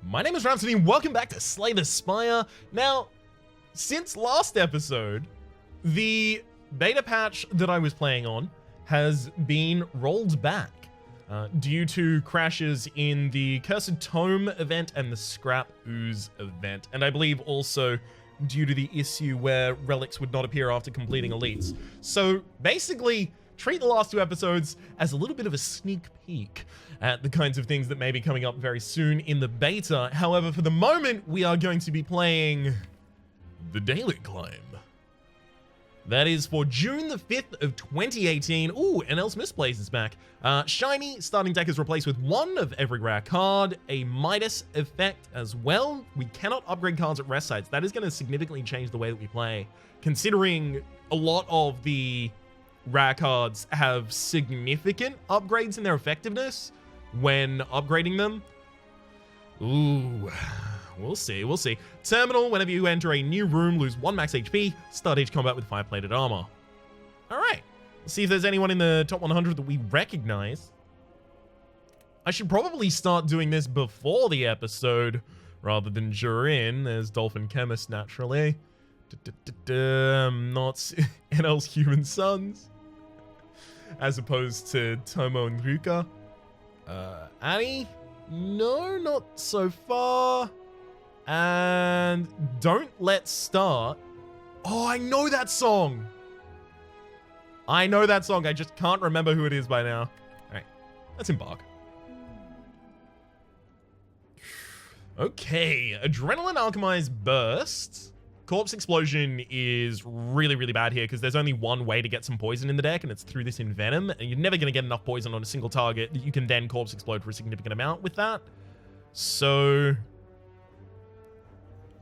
My name is Rhapsody and welcome back to Slay the Spire. Now, since last episode, the beta patch that I was playing on has been rolled back due to crashes in the Cursed Tome event and the Scrap Ooze event. And I believe also due to the issue where relics would not appear after completing elites. So basically, treat the last two episodes as a little bit of a sneak peek at the kinds of things that may be coming up very soon in the beta. However, for the moment, we are going to be playing the Daily Climb. That is for June the 5th of 2018. Ooh, and Else Misplays is back. Shiny starting deck is replaced with one of every rare card, a Midas effect as well. We cannot upgrade cards at rest sites. That is going to significantly change the way that we play, considering a lot of the rare cards have significant upgrades in their effectiveness when upgrading them. Ooh, we'll see. Terminal, whenever you enter a new room, lose 1 max HP, start each combat with 5-plated armor. Alright, let's see if there's anyone in the top 100 that we recognize. I should probably start doing this before the episode rather than during. There's Dolphin Chemist, naturally. Not NL's Human Sons, as opposed to Tomo and Ruka. Annie? No, not so far. And Don't Let's Start. Oh, I know that song. I just can't remember who it is by now. All right, let's embark. Okay, Adrenaline Alchemized Burst. Corpse Explosion is really, really bad here because there's only one way to get some poison in the deck, and it's through this Envenom, and you're never going to get enough poison on a single target that you can then Corpse Explode for a significant amount with that. So,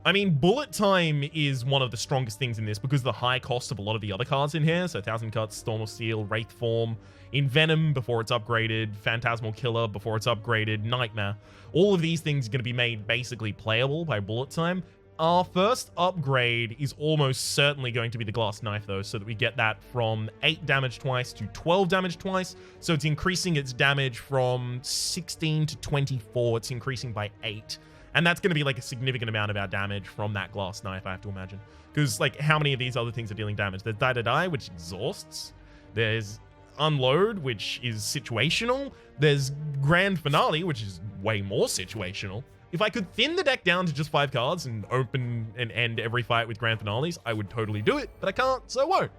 I mean, Bullet Time is one of the strongest things in this because of the high cost of a lot of the other cards in here. So 1000 Cuts, Storm of Steel, Wraith Form, Envenom before it's upgraded, Phantasmal Killer before it's upgraded, Nightmare. All of these things are going to be made basically playable by Bullet Time. Our first upgrade is almost certainly going to be the Glass Knife, though, so that we get that from 8 damage twice to 12 damage twice. So it's increasing its damage from 16 to 24. It's increasing by 8. And that's going to be like a significant amount of our damage from that Glass Knife, I have to imagine. Because, like, how many of these other things are dealing damage? There's Die to Die, which exhausts. There's Unload, which is situational. There's Grand Finale, which is way more situational. If I could thin the deck down to just 5 cards and open and end every fight with Grand Finales, I would totally do it, but I can't, so I won't.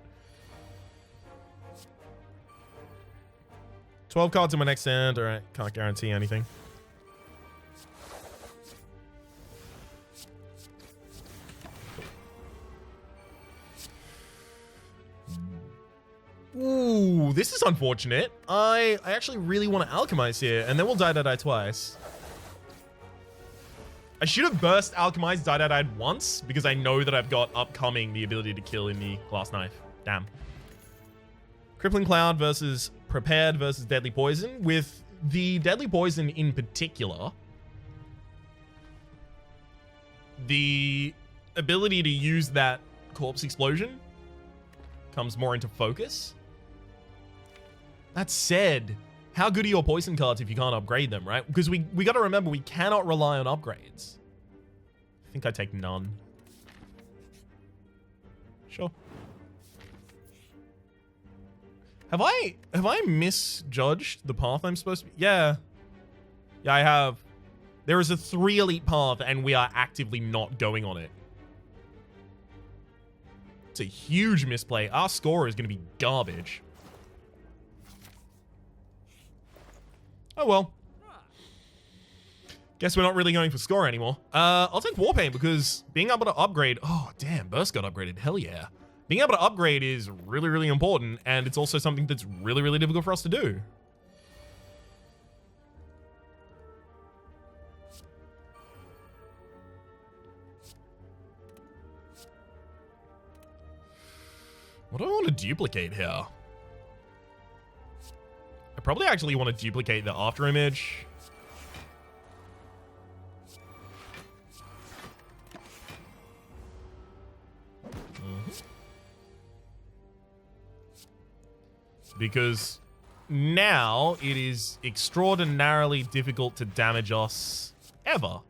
12 cards in my next hand. All right, can't guarantee anything. Ooh, this is unfortunate. I actually really want to alchemize here, and then we'll die twice. I should have burst alchemized die once because I know that I've got upcoming the ability to kill in the Glass Knife. Damn. Crippling Cloud versus Prepared versus Deadly Poison. With the Deadly Poison in particular, the ability to use that Corpse Explosion comes more into focus. That said, how good are your poison cards if you can't upgrade them, right? Because we got to remember we cannot rely on upgrades. I think I take none. Sure. Have I misjudged the path I'm supposed to be? Yeah, I have. There is a 3 elite path and we are actively not going on it. It's a huge misplay. Our score is going to be garbage. Oh well. Guess we're not really going for score anymore. I'll take Warpaint because being able to upgrade... Oh, damn. Burst got upgraded. Hell yeah. Being able to upgrade is really, really important, and it's also something that's really, really difficult for us to do. What do I want to duplicate here? I probably actually want to duplicate the after image. Because now it is extraordinarily difficult to damage us ever.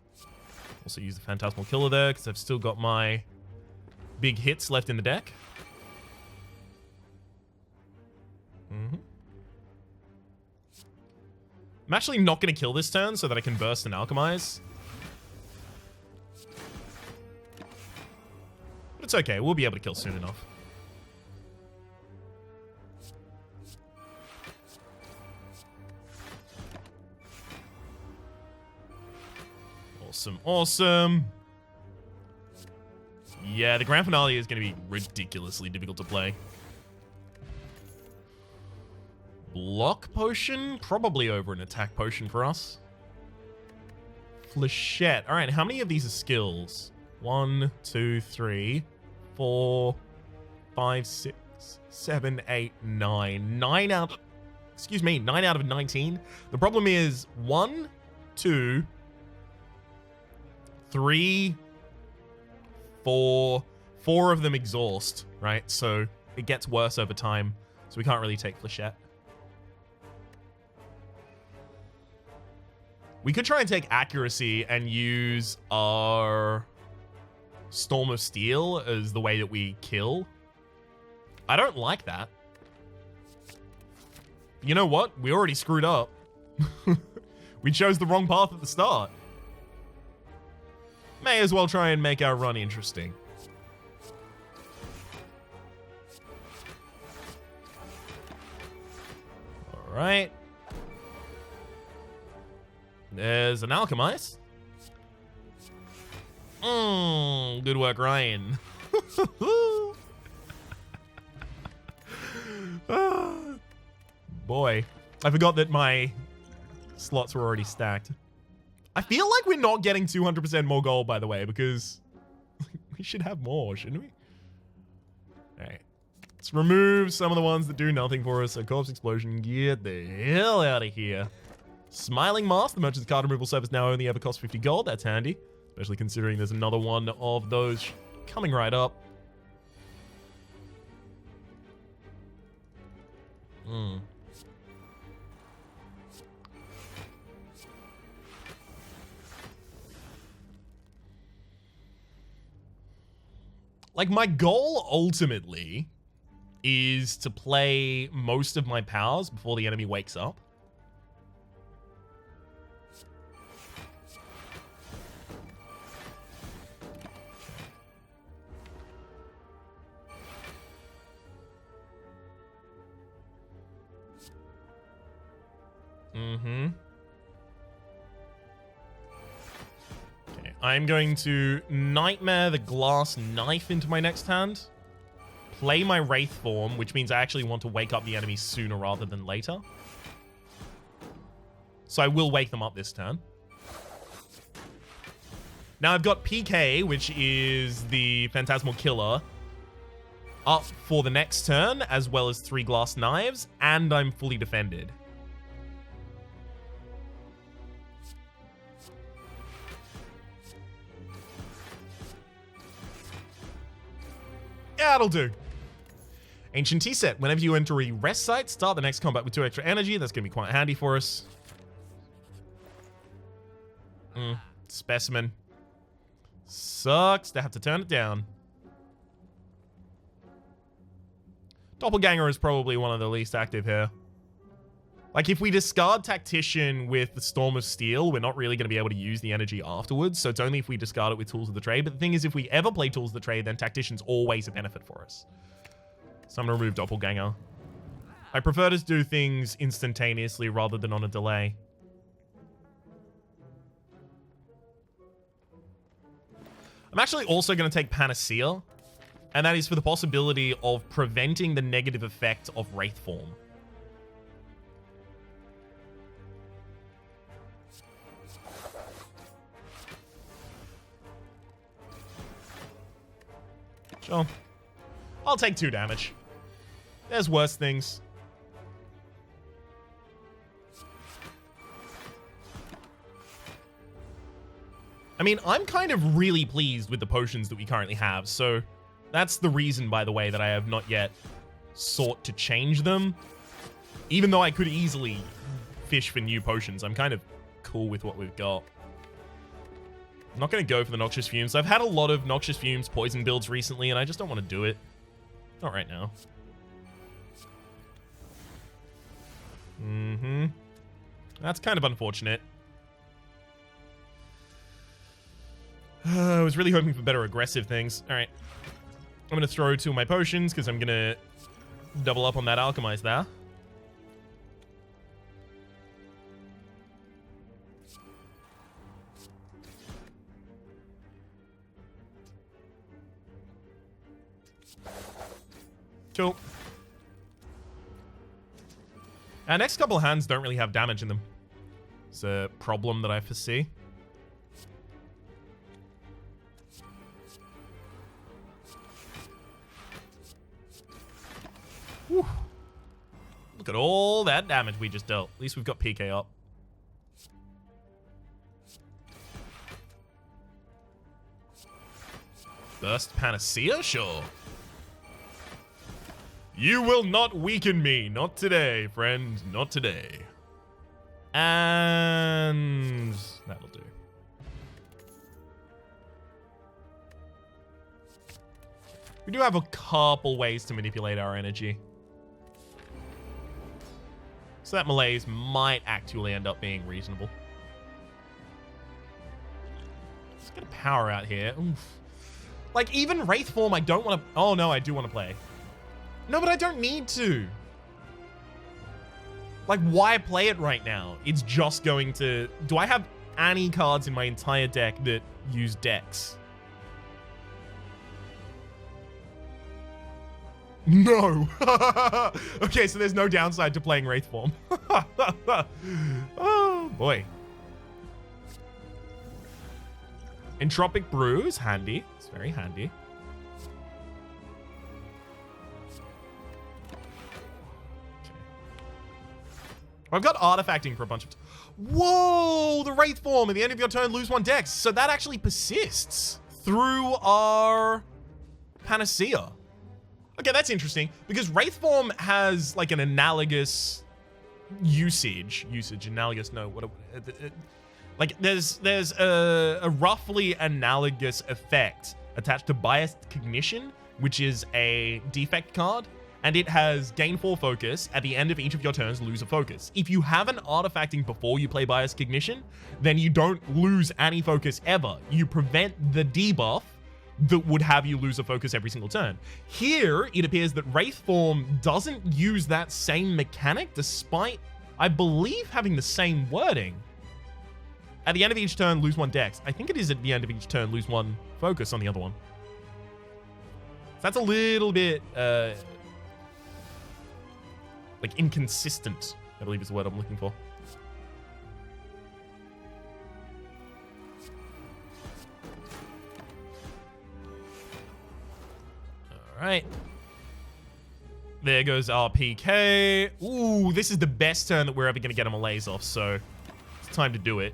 Also use the Phantasmal Killer there because I've still got my big hits left in the deck. I'm actually not going to kill this turn so that I can burst and alchemize. But it's okay. We'll be able to kill soon enough. Awesome, awesome. Yeah, the grand finale is going to be ridiculously difficult to play. Block potion? Probably over an attack potion for us. Flechette. All right, how many of these are skills? 1, 2, 3, 4, 5, 6, 7, 8, 9. 9 out of 19. The problem is 1, 2, 3, 4. 4 of them exhaust, right? So it gets worse over time. So we can't really take Flechette. We could try and take accuracy and use our Storm of Steel as the way that we kill. I don't like that. You know what? We already screwed up. We chose the wrong path at the start. May as well try and make our run interesting. All right. There's an alchemize. Good work, Ryan. Boy, I forgot that my slots were already stacked. I feel like we're not getting 200% more gold, by the way, because we should have more, shouldn't we? All right. Let's remove some of the ones that do nothing for us. So Corpse Explosion, get the hell out of here. Smiling Mask, the merchant's card removal service now only ever costs 50 gold. That's handy, especially considering there's another one of those coming right up. Like, my goal ultimately is to play most of my powers before the enemy wakes up. Okay, I'm going to Nightmare the Glass Knife into my next hand. Play my Wraith form, which means I actually want to wake up the enemy sooner rather than later. So I will wake them up this turn. Now I've got PK, which is the Phantasmal Killer, up for the next turn, as well as 3 Glass Knives, and I'm fully defended. Yeah, that'll do. Ancient Tea Set. Whenever you enter a rest site, start the next combat with 2 extra energy. That's going to be quite handy for us. Specimen. Sucks to have to turn it down. Doppelganger is probably one of the least active here. Like, if we discard Tactician with the Storm of Steel, we're not really going to be able to use the energy afterwards, so it's only if we discard it with Tools of the Trade. But the thing is, if we ever play Tools of the Trade, then Tactician's always a benefit for us. So I'm going to remove Doppelganger. I prefer to do things instantaneously rather than on a delay. I'm actually also going to take Panacea, and that is for the possibility of preventing the negative effect of Wraith Form. Sure. I'll take 2 damage. There's worse things. I mean, I'm kind of really pleased with the potions that we currently have, so that's the reason, by the way, that I have not yet sought to change them. Even though I could easily fish for new potions, I'm kind of cool with what we've got. I'm not going to go for the Noxious Fumes. I've had a lot of Noxious Fumes poison builds recently, and I just don't want to do it. Not right now. That's kind of unfortunate. I was really hoping for better aggressive things. All right. I'm going to throw 2 of my potions because I'm going to double up on that Alchemize there. Cool. Our next couple of hands don't really have damage in them. It's a problem that I foresee. Whew. Look at all that damage we just dealt. At least we've got PK up. Burst Panacea? Sure. You will not weaken me. Not today, friend. Not today. And that'll do. We do have a couple ways to manipulate our energy. So that malaise might actually end up being reasonable. Let's get a power out here. Oof. Like, even Wraith Form, I don't want to... Oh, no, I do want to play. No, but I don't need to. Like, why play it right now? It's just going to... Do I have any cards in my entire deck that use Dex? No. Okay, so there's no downside to playing Wraith Form. Oh, boy. Entropic Brew is handy. It's very handy. I've got artifacting for a bunch of... Whoa! The Wraith Form. At the end of your turn, lose 1 dex. So that actually persists through our Panacea. Okay, that's interesting. Because Wraith Form has, like, an analogous usage. Analogous, no. Like, there's a roughly analogous effect attached to Biased Cognition, which is a defect card. And it has gain 4 focus. At the end of each of your turns, lose a focus. If you have an artifacting before you play Biased Cognition, then you don't lose any focus ever. You prevent the debuff that would have you lose a focus every single turn. Here, it appears that Wraith Form doesn't use that same mechanic, despite, I believe, having the same wording. At the end of each turn, lose 1 dex. I think it is at the end of each turn, lose 1 focus on the other one. So that's a little bit... like, inconsistent, I believe is the word I'm looking for. All right. There goes our PK. Ooh, this is the best turn that we're ever going to get a malaise off, so it's time to do it.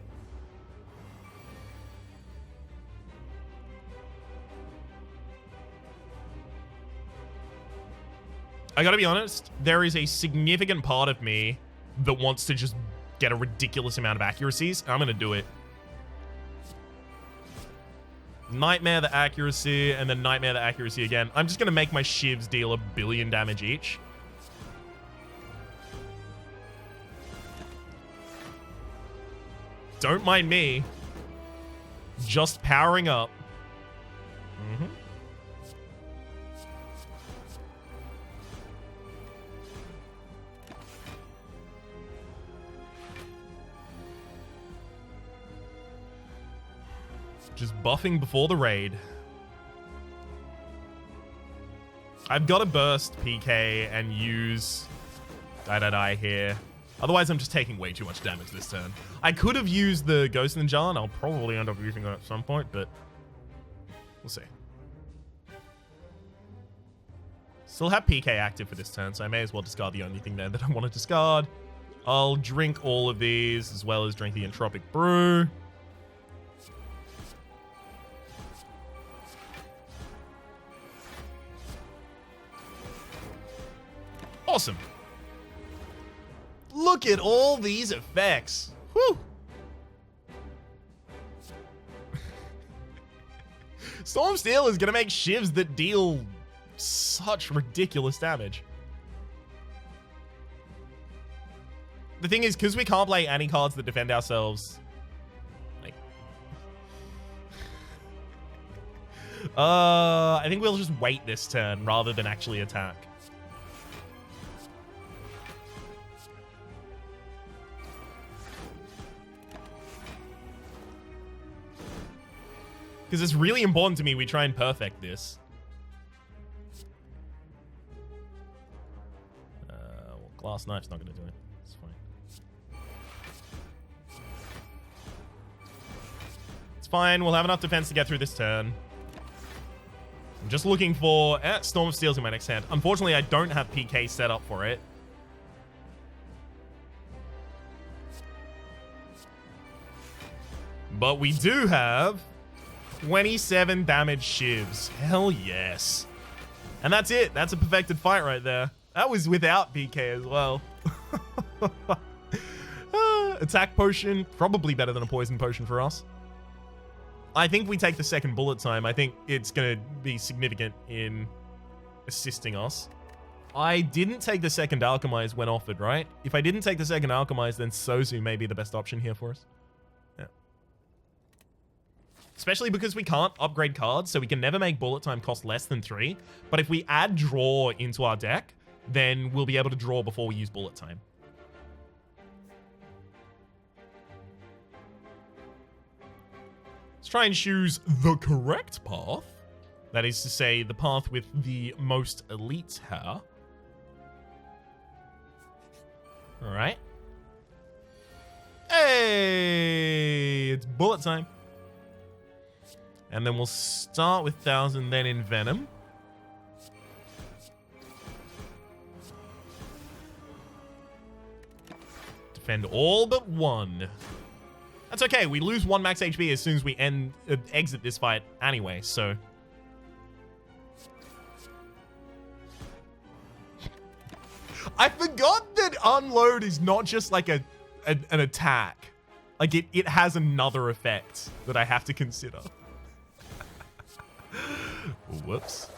I gotta be honest, there is a significant part of me that wants to just get a ridiculous amount of accuracies. I'm gonna do it. Nightmare the accuracy, and then Nightmare the accuracy again. I'm just gonna make my shivs deal 1 billion damage each. Don't mind me. Just powering up. Just buffing before the raid. I've got to burst PK and use die here. Otherwise, I'm just taking way too much damage this turn. I could have used the Ghost in the Jar, and I'll probably end up using it at some point, but we'll see. Still have PK active for this turn, so I may as well discard the only thing there that I want to discard. I'll drink all of these, as well as drink the Entropic Brew. Awesome. Look at all these effects. Whew. Storm Steel is going to make shivs that deal such ridiculous damage. The thing is, because we can't play any cards that defend ourselves, like, I think we'll just wait this turn rather than actually attack. Because it's really important to me we try and perfect this. Well, Glass Knife's not going to do it. It's fine. It's fine. We'll have enough defense to get through this turn. I'm just looking for... Storm of Steel's in my next hand. Unfortunately, I don't have PK set up for it. But we do have 27 damage shivs. Hell yes. And that's it. That's a perfected fight right there. That was without PK as well. Attack potion. Probably better than a poison potion for us. I think we take the second bullet time. I think it's going to be significant in assisting us. I didn't take the second Alchemize when offered, right? If I didn't take the second Alchemize, then Sozu may be the best option here for us. Yeah. Especially because we can't upgrade cards, so we can never make bullet time cost less than 3. But if we add draw into our deck, then we'll be able to draw before we use bullet time. Let's try and choose the correct path. That is to say, the path with the most elites hair. Alright. Hey! It's bullet time. And then we'll start with 1,000, then in Venom. Defend all but one. That's okay. We lose 1 max HP as soon as we exit this fight anyway, so... I forgot that Unload is not just like an attack. Like, it has another effect that I have to consider. Whoops.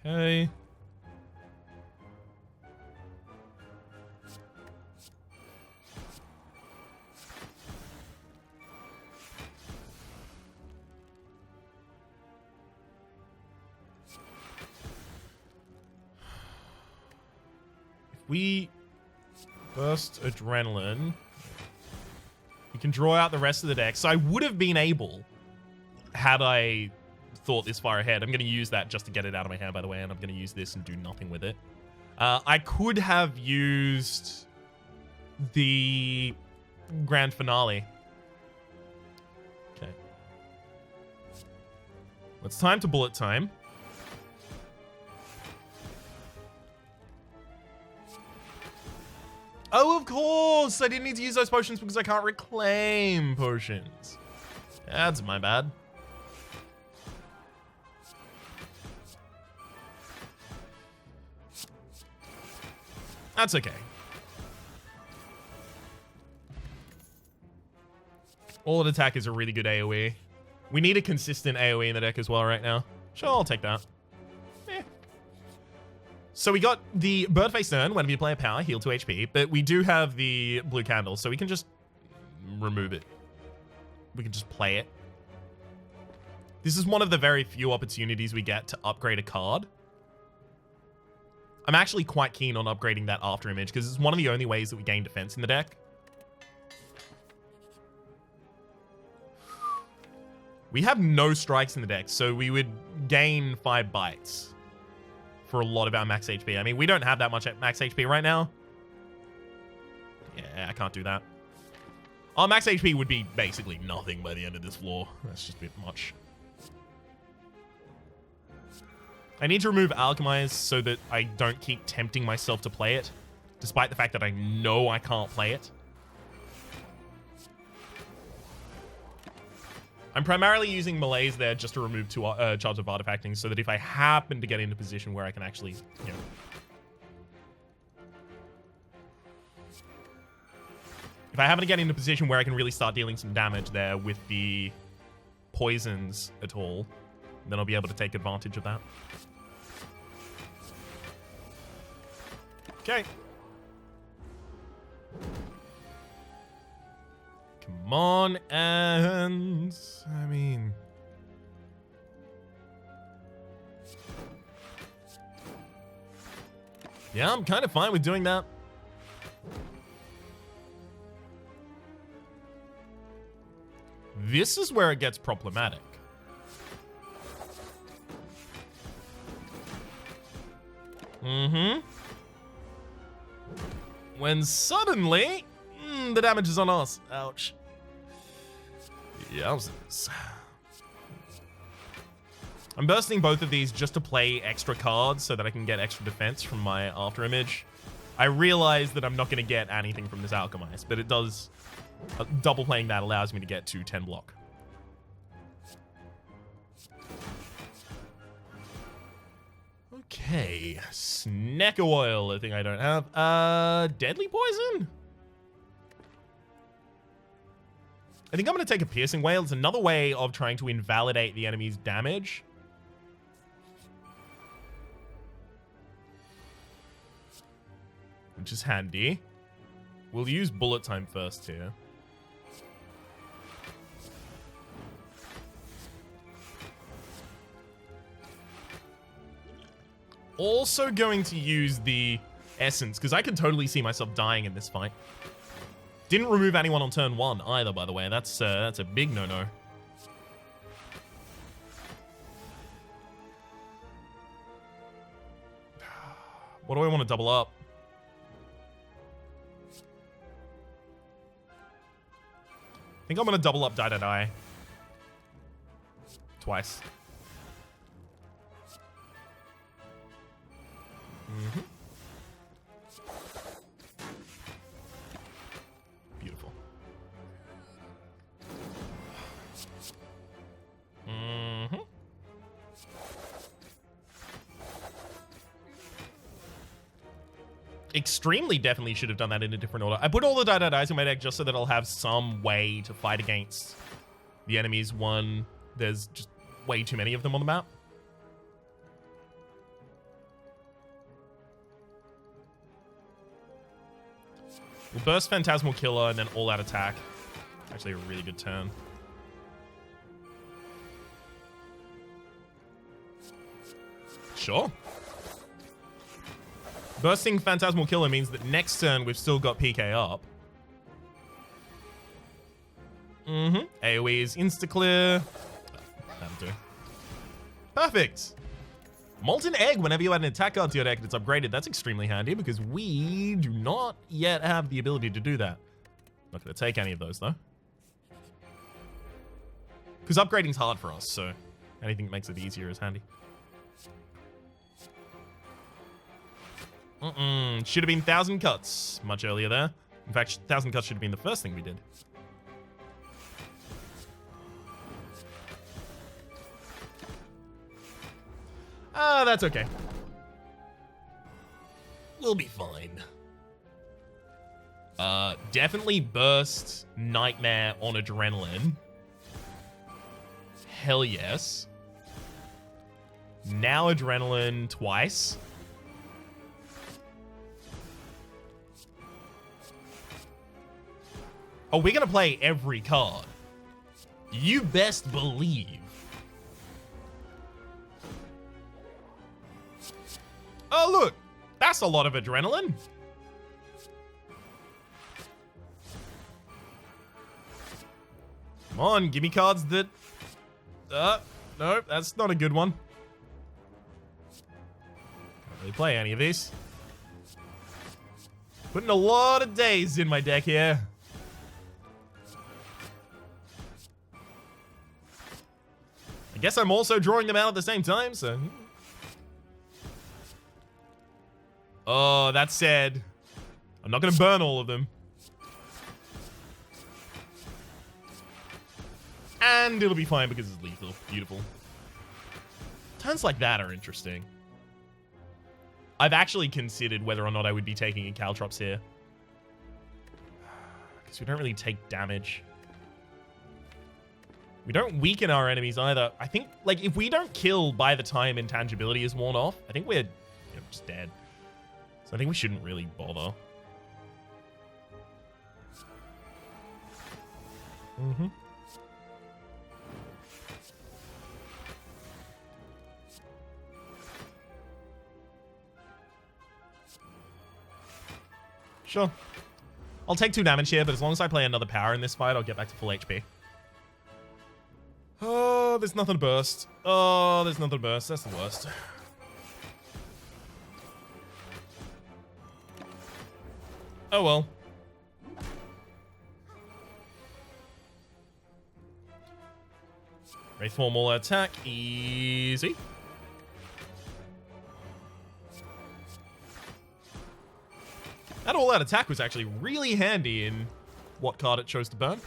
Okay. If we burst Adrenaline, we can draw out the rest of the deck. So I would have been able, had I thought this far ahead. I'm going to use that just to get it out of my hand, by the way, and I'm going to use this and do nothing with it. I could have used the grand finale. Okay. Well, it's time to bullet time. Oh, of course! I didn't need to use those potions because I can't reclaim potions. That's my bad. That's okay. All attack is a really good AoE. We need a consistent AoE in the deck as well right now. Sure, I'll take that. So we got the Bird Face turn. Whenever you play a power, heal 2 HP. But we do have the blue candle, so we can just remove it. We can just play it. This is one of the very few opportunities we get to upgrade a card. I'm actually quite keen on upgrading that After Image because it's one of the only ways that we gain defense in the deck. We have no strikes in the deck, so we would gain 5 bites for a lot of our max HP. I mean, we don't have that much at max HP right now. Yeah, I can't do that. Our max HP would be basically nothing by the end of this floor. That's just a bit much. I need to remove Alchemize so that I don't keep tempting myself to play it, despite the fact that I know I can't play it. I'm primarily using Malaise there just to remove 2 charge of artifacting so that if I happen to get into a position where I can actually, you know... If I happen to get in a position where I can really start dealing some damage there with the poisons at all, then I'll be able to take advantage of that. Okay. Come on, and I mean... yeah, I'm kind of fine with doing that. This is where it gets problematic. When suddenly, the damage is on us. Ouch. Yowzers. I'm bursting both of these just to play extra cards so that I can get extra defense from my after image. I realize that I'm not going to get anything from this Alchemist, but it does... double playing that allows me to get to 10 block. Okay. Snack oil, I think I don't have. Deadly poison? I think I'm going to take a piercing wail. It's another way of trying to invalidate the enemy's damage. Which is handy. We'll use bullet time first here. Also going to use the essence, because I can totally see myself dying in this fight. Didn't remove anyone on turn 1 either, by the way. That's a big no-no. What do I want to double up? I think I'm going to double up Die. Twice. Beautiful. Extremely definitely should have done that in a different order. I put all the dies in my deck just so that I'll have some way to fight against the enemies when there's just way too many of them on the map. We'll burst Phantasmal Killer and then all-out attack. Actually a really good turn. Sure. Bursting Phantasmal Killer means that next turn we've still got PK up. AoE is insta-clear. That'll do. Perfect. Molten Egg, whenever you add an attack card to your deck and it's upgraded, that's extremely handy because we do not yet have the ability to do that. Not going to take any of those, though. Because upgrading's hard for us, so anything that makes it easier is handy. Should have been 1,000 cuts much earlier there. In fact, 1,000 cuts should have been the first thing we did. That's okay. We'll be fine. Definitely burst Nightmare on Adrenaline. Hell yes. Now Adrenaline twice. Oh, we're gonna play every card. You best believe. Oh, look. That's a lot of adrenaline. Come on, give me cards that... no, that's not a good one. Can't really play any of these. Putting a lot of days in my deck here. I guess I'm also drawing them out at the same time, so... Oh, that said, I'm not going to burn all of them. And it'll be fine because it's lethal. Beautiful. Turns like that are interesting. I've actually considered whether or not I would be taking a Caltrops here. So we don't really take damage. We don't weaken our enemies either. I think, like, if we don't kill by the time intangibility is worn off, I think we're just dead. So I think we shouldn't really bother. Mm-hmm. Sure. I'll take 2 damage here, but as long as I play another power in this fight, I'll get back to full HP. Oh, there's nothing to burst. Oh, there's nothing to burst. That's the worst. Oh well. Wraith form all attack. Easy. That all-out attack was actually really handy in what card it chose to burn.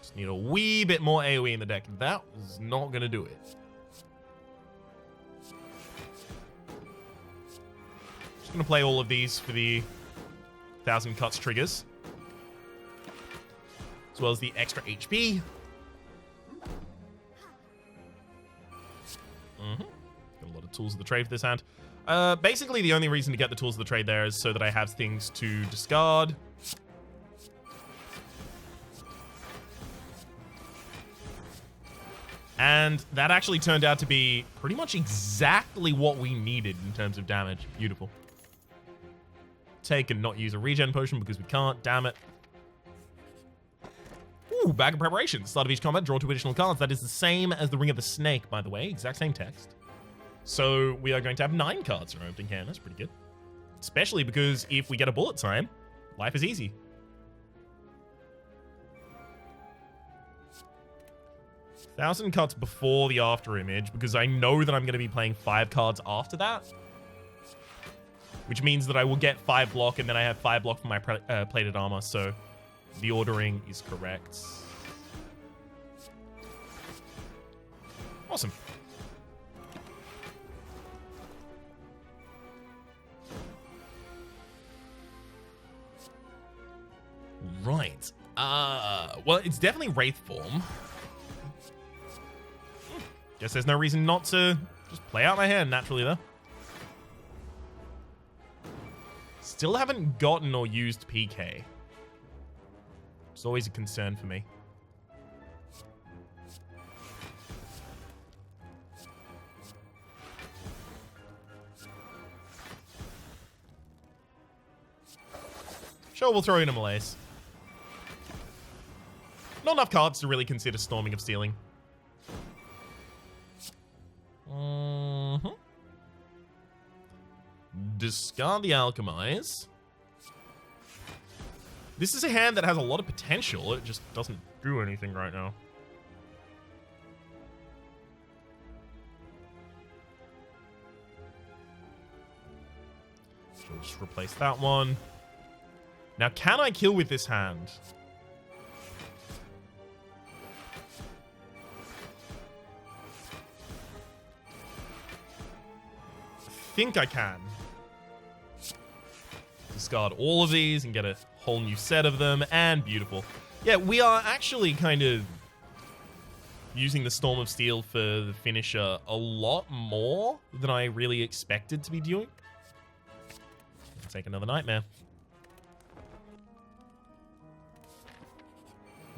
Just need a wee bit more AoE in the deck. That was not going to do it. Just going to play all of these for the 1,000 cuts triggers. As well as the extra HP. Got a lot of tools of the trade for this hand. Basically, the only reason to get the tools of the trade there is so that I have things to discard. And that actually turned out to be pretty much exactly what we needed in terms of damage. Beautiful. Take and not use a regen potion because we can't, damn it. Ooh, bag of preparation. Start of each combat, draw 2 additional cards. That is the same as the Ring of the Snake, by the way. Exact same text. So we are going to have 9 cards in our opening hand. That's pretty good. Especially because if we get a bullet time, life is easy. Thousand cuts before the after image because I know that I'm going to be playing 5 cards after that. Which means that I will get 5 block and then I have 5 block for my plated armor. So the ordering is correct. Awesome. Right. Well, it's definitely Wraith form. Guess there's no reason not to just play out my hand naturally, though. Still haven't gotten or used PK. It's always a concern for me. Sure, we'll throw in a malaise. Not enough cards to really consider Storming of Stealing. Discard the Alchemize. This is a hand that has a lot of potential. It just doesn't do anything right now. So we'll just replace that one. Now, can I kill with this hand? I think I can. Discard all of these and get a whole new set of them, and beautiful. Yeah, we are actually kind of using the Storm of Steel for the finisher a lot more than I really expected to be doing. Let's take another Nightmare.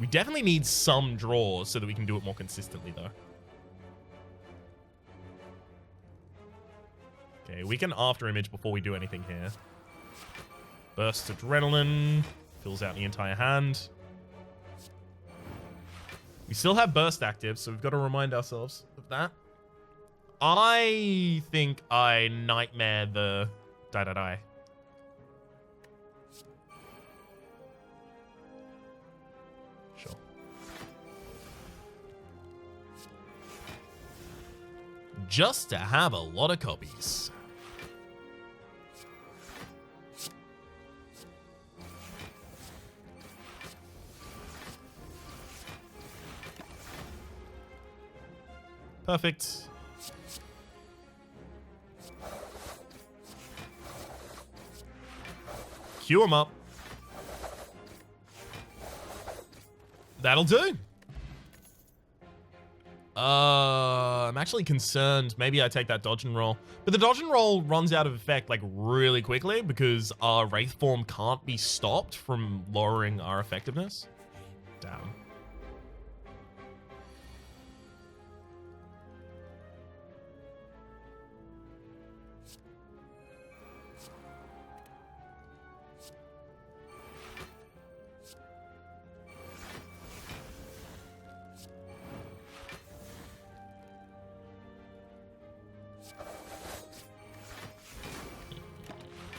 We definitely need some draws so that we can do it more consistently, though. Okay, we can after image before we do anything here. Burst Adrenaline. Fills out the entire hand. We still have Burst active, so we've got to remind ourselves of that. I think I Nightmare the die. Sure. Just to have a lot of copies. Perfect. Queue him up. That'll do. I'm actually concerned. Maybe I take that dodge and roll. But the dodge and roll runs out of effect like really quickly because our Wraith form can't be stopped from lowering our effectiveness. Damn.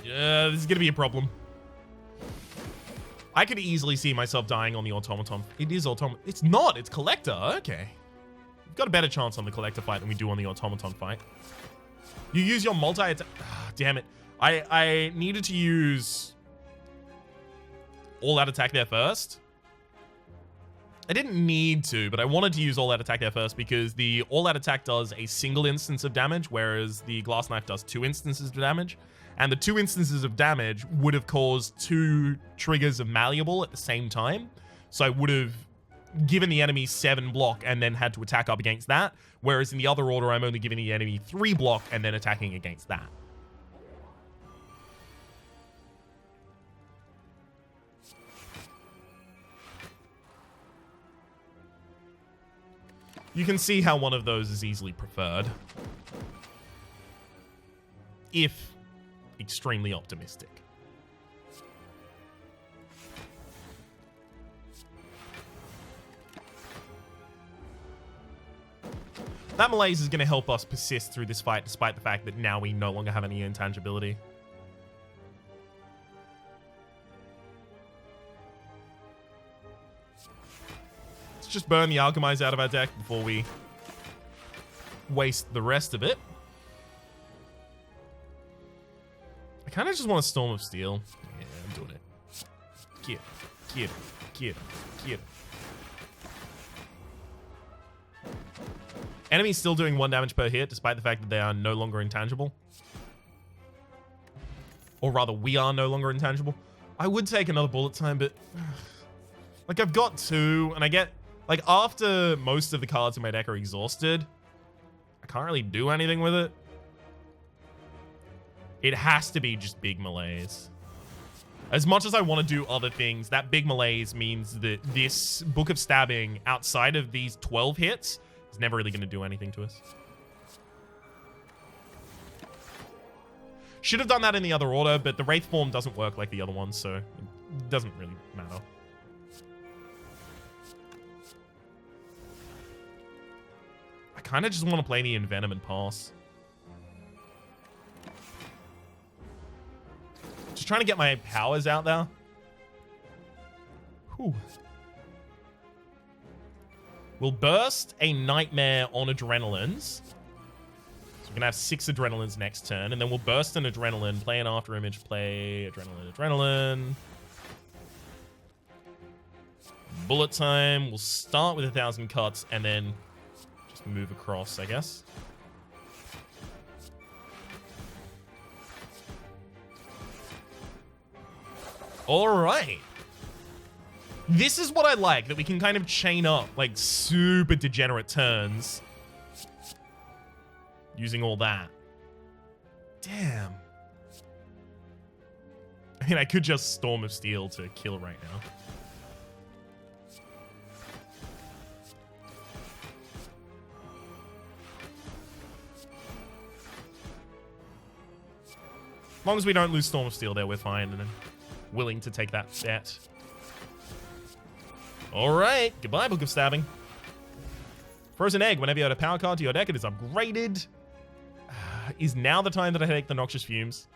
Yeah, this is gonna be a problem. I could easily see myself dying on the automaton. It is automaton. It's not. It's collector. Okay. We've got a better chance on the collector fight than we do on the automaton fight. You use your multi-attack. Damn it. I needed to use all-out attack there first. I didn't need to, but I wanted to use all-out attack there first because the all-out attack does a single instance of damage, whereas the glass knife does 2 instances of damage. And the 2 instances of damage would have caused 2 triggers of malleable at the same time. So I would have given the enemy 7 block and then had to attack up against that. Whereas in the other order, I'm only giving the enemy 3 block and then attacking against that. You can see how one of those is easily preferred. If extremely optimistic. That malaise is going to help us persist through this fight despite the fact that now we no longer have any intangibility. Let's just burn the Alchemize out of our deck before we waste the rest of it. I kind of just want a Storm of Steel. Yeah, I'm doing it. Get it. Enemies still doing 1 damage per hit, despite the fact that they are no longer intangible. Or rather, we are no longer intangible. I would take another bullet time, but... like, I've got 2, and I get... like, after most of the cards in my deck are exhausted, I can't really do anything with it. It has to be just big malaise. As much as I want to do other things, that big malaise means that this Book of Stabbing, outside of these 12 hits, is never really going to do anything to us. Should have done that in the other order, but the Wraith form doesn't work like the other ones, so it doesn't really matter. I kind of just want to play the Envenom and pass. Just trying to get my powers out there. Whew. We'll burst a Nightmare on Adrenalines. So we're going to have 6 Adrenalines next turn. And then we'll burst an Adrenaline, play an After Image, play Adrenaline. Bullet time. We'll start with 1,000 cuts and then just move across, I guess. All right. This is what I like, that we can kind of chain up like super degenerate turns using all that. Damn. I mean, I could just Storm of Steel to kill right now. As long as we don't lose Storm of Steel there, we're fine. And then willing to take that bet. All right. Goodbye, Book of Stabbing. Frozen Egg. Whenever you add a power card to your deck, it is upgraded. Is now the time that I take the Noxious Fumes?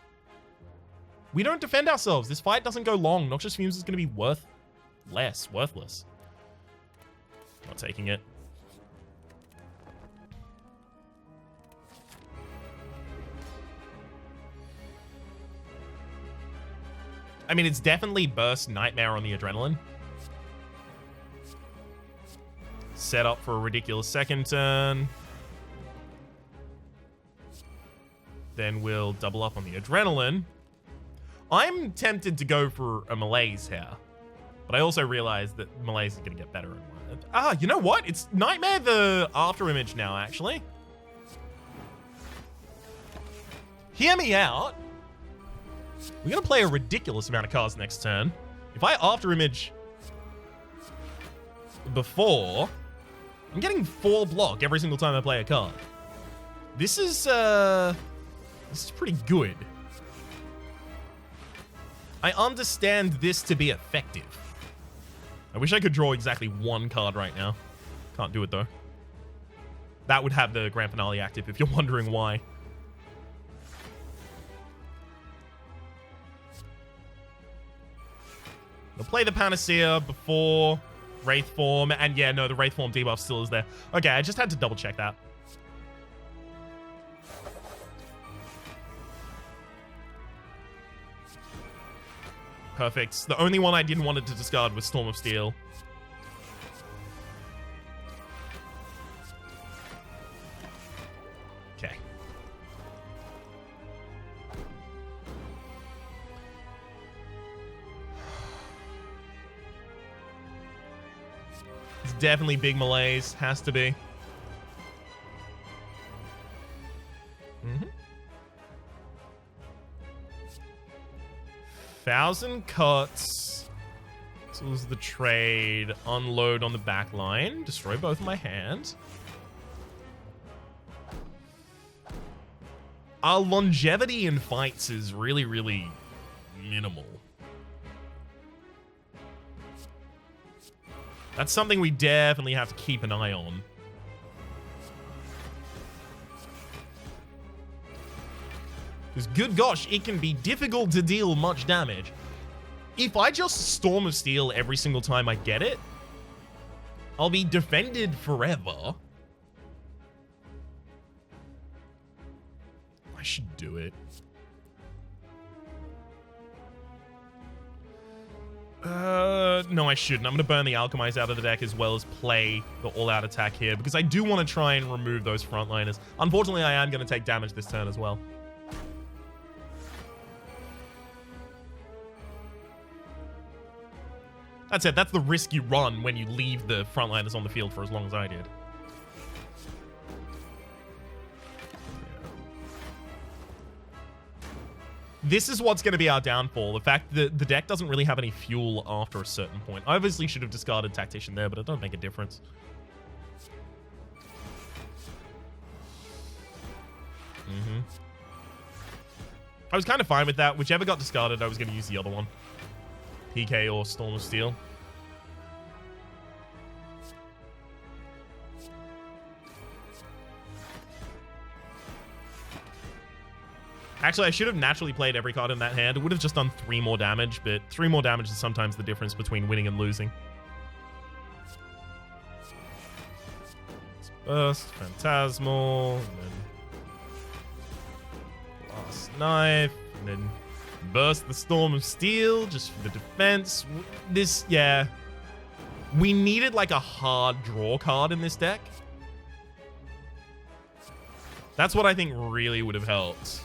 We don't defend ourselves. This fight doesn't go long. Noxious Fumes is going to be worthless. Not taking it. I mean, it's definitely burst Nightmare on the Adrenaline. Set up for a ridiculous second turn. Then we'll double up on the Adrenaline. I'm tempted to go for a Malaise here. But I also realize that Malaise is going to get better. You know what? It's Nightmare the after image now, actually. Hear me out. We're going to play a ridiculous amount of cards next turn. If I after image before, I'm getting 4 block every single time I play a card. This is pretty good. I understand this to be effective. I wish I could draw exactly 1 card right now. Can't do it though. That would have the grand finale active if you're wondering why. I'll play the Panacea before Wraith Form, and yeah, no, the Wraith Form debuff still is there. Okay, I just had to double check that. Perfect. The only one I didn't want it to discard was Storm of Steel. Okay. It's definitely big Malaise. Has to be. Mm-hmm. 1,000 cuts. This was the trade. Unload on the back line. Destroy both of my hands. Our longevity in fights is really, really minimal. That's something we definitely have to keep an eye on. Because good gosh, it can be difficult to deal much damage. If I just Storm of Steel every single time I get it, I'll be defended forever. I should do it. No, I shouldn't. I'm going to burn the Alchemize out of the deck as well as play the all-out attack here because I do want to try and remove those frontliners. Unfortunately, I am going to take damage this turn as well. That's it. That's the risk you run when you leave the frontliners on the field for as long as I did. This is what's going to be our downfall. The fact that the deck doesn't really have any fuel after a certain point. I obviously should have discarded Tactician there, but it don't make a difference. I was kind of fine with that. Whichever got discarded, I was going to use the other one. PK or Storm of Steel. Actually, I should have naturally played every card in that hand. It would have just done 3 more damage, but 3 more damage is sometimes the difference between winning and losing. Burst, Phantasmal, and then Last Knife, and then burst the Storm of Steel just for the defense. This, yeah. We needed like a hard draw card in this deck. That's what I think really would have helped.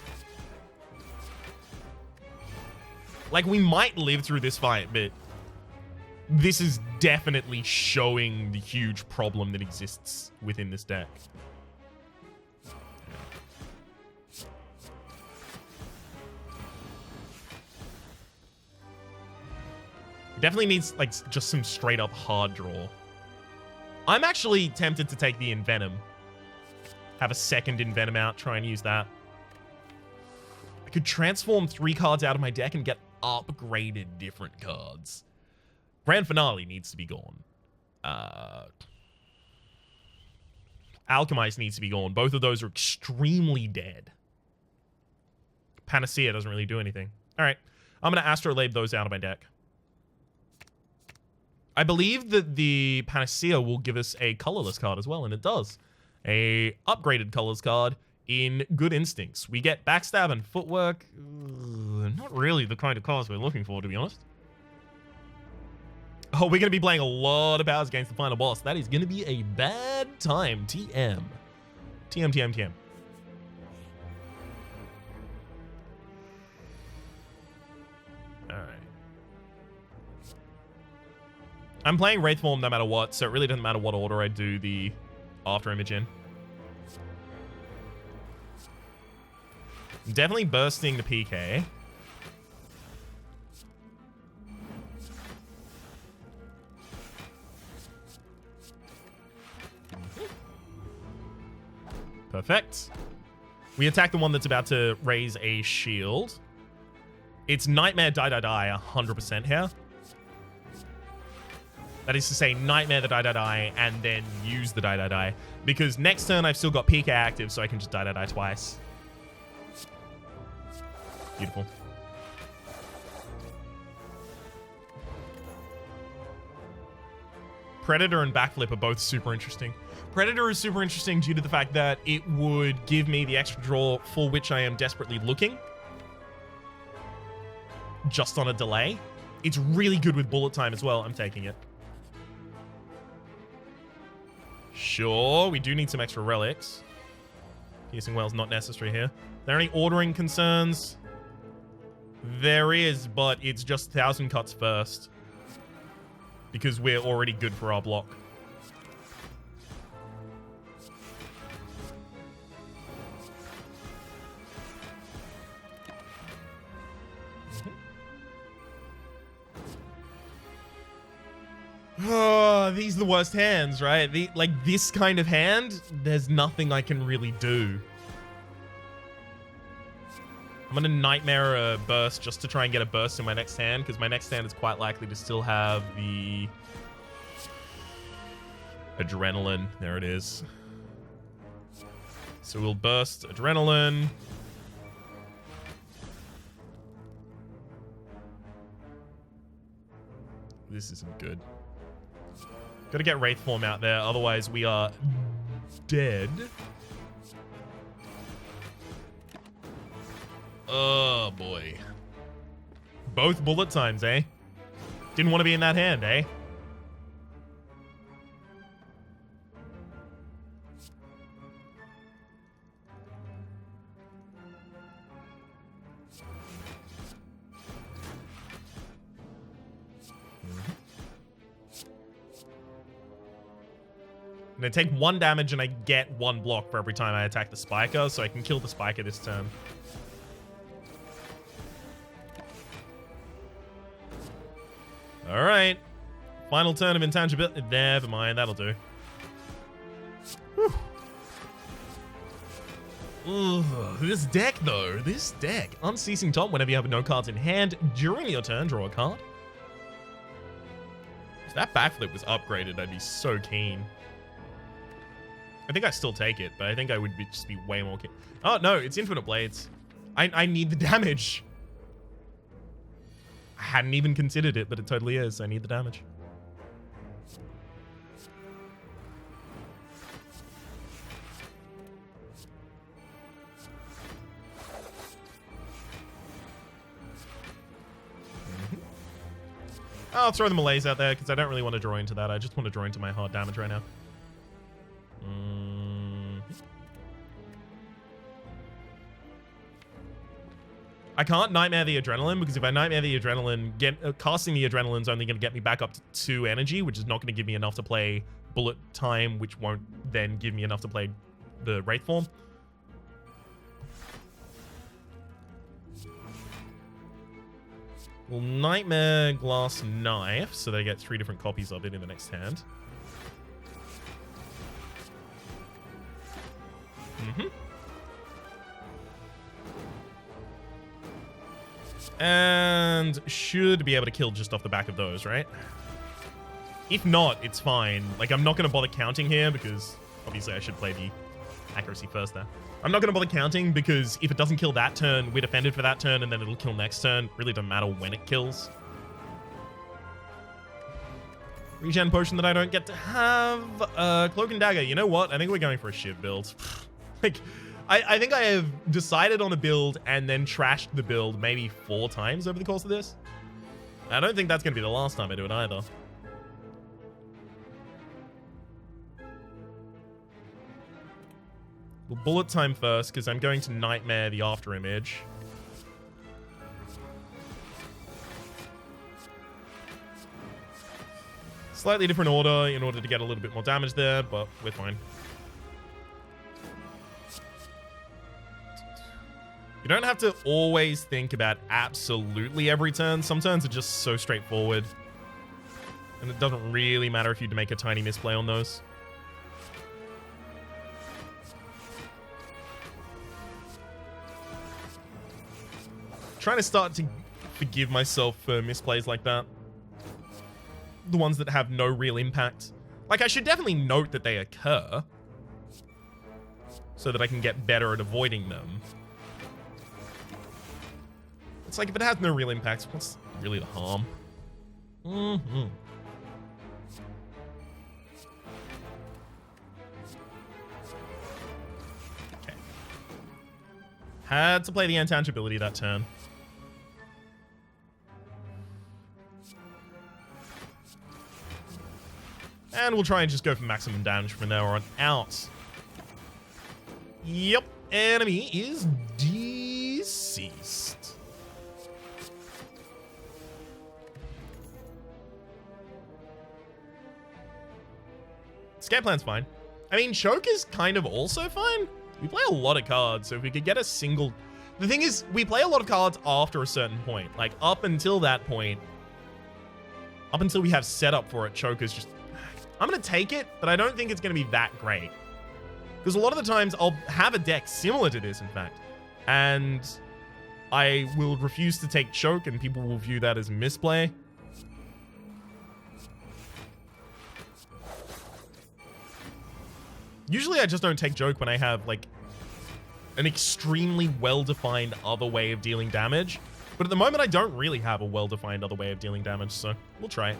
Like, we might live through this fight, but this is definitely showing the huge problem that exists within this deck. It definitely needs, like, just some straight-up hard draw. I'm actually tempted to take the Envenom. Have a second Envenom out, try and use that. I could transform 3 cards out of my deck and get upgraded different cards. Grand Finale needs to be gone. Alchemize needs to be gone. Both of those are extremely dead. Panacea doesn't really do anything. All right. I'm going to Astrolabe those out of my deck. I believe that the Panacea will give us a colorless card as well, and it does. A upgraded colors card in Good Instincts. We get Backstab and Footwork. Not really the kind of cards we're looking for, to be honest. Oh, we're going to be playing a lot of powers against the final boss. That is going to be a bad time. TM. TM, TM, TM. I Alright. I'm playing Wraithform no matter what, so it really doesn't matter what order I do the after image in. I'm definitely bursting the PK. Perfect. We attack the one that's about to raise a shield. It's Nightmare Die Die Die 100% here. That is to say, Nightmare the Die Die Die and then use the Die Die Die. Because next turn I've still got PK active, so I can just Die Die Die twice. Beautiful. Predator and Backflip are both super interesting. Predator is super interesting due to the fact that it would give me the extra draw for which I am desperately looking. Just on a delay. It's really good with bullet time as well. I'm taking it. Sure, we do need some extra relics. Piercing Well's not necessary here. Are there any ordering concerns? There is, but it's just 1,000 cuts first. Because we're already good for our block. Oh, these are the worst hands, right? Like, this kind of hand, there's nothing I can really do. I'm gonna Nightmare a burst just to try and get a burst in my next hand, because my next hand is quite likely to still have the Adrenaline. There it is. So we'll burst Adrenaline. This isn't good. Gotta get Wraithform out there, otherwise we are dead. Oh boy. Both bullet times, eh? Didn't want to be in that hand, eh? I'm gonna take 1 damage and I get 1 block for every time I attack the Spiker, so I can kill the Spiker this turn. Alright. Final turn of intangibility. Never mind, that'll do. Whew. Ugh, this deck, though. This deck. Unceasing Top whenever you have no cards in hand. During your turn, draw a card. If that backflip was upgraded, I'd be so keen. I think I still take it, but I think I would just be way more keen. Oh, no, it's Infinite Blades. I need the damage. I hadn't even considered it, but it totally is. I need the damage. I'll throw the Malaise out there because I don't really want to draw into that. I just want to draw into my hard damage right now. I can't Nightmare the Adrenaline because if I Nightmare the Adrenaline, casting the Adrenaline is only going to get me back up to 2 energy, which is not going to give me enough to play Bullet Time, which won't then give me enough to play the Wraithform. We'll Nightmare Glass Knife, so they get 3 different copies of it in the next hand. And should be able to kill just off the back of those, right? If not, it's fine. Like, I'm not going to bother counting here because obviously I should play the accuracy first there. I'm not going to bother counting because if it doesn't kill that turn, we're defended for that turn and then it'll kill next turn. Really doesn't matter when it kills. Regen potion that I don't get to have. Cloak and Dagger. You know what? I think we're going for a Shiv build. Like, I think I have decided on a build and then trashed the build maybe 4 times over the course of this. I don't think that's going to be the last time I do it either. We'll Bullet Time first because I'm going to Nightmare the After Image. Slightly different order in order to get a little bit more damage there, but we're fine. You don't have to always think about absolutely every turn. Some turns are just so straightforward. And it doesn't really matter if you make a tiny misplay on those. Trying to start to forgive myself for misplays like that. The ones that have no real impact. Like, I should definitely note that they occur, so that I can get better at avoiding them. It's like, if it has no real impact, what's really the harm? Mm-hmm. Okay. Had to play the intangibility that turn. And we'll try and just go for maximum damage from now on out. Yep, enemy is deceased. Scare plan's fine. I mean, choke is kind of also fine. We play a lot of cards, so if we could get a single... The thing is, we play a lot of cards after a certain point. Like, up until that point, up until we have setup for it, choke is just... I'm going to take it, but I don't think it's going to be that great. Because a lot of the times, I'll have a deck similar to this, in fact. And I will refuse to take choke, and people will view that as misplay. Usually I just don't take choke when I have, like, an extremely well-defined other way of dealing damage. But at the moment, I don't really have a well-defined other way of dealing damage, so we'll try it.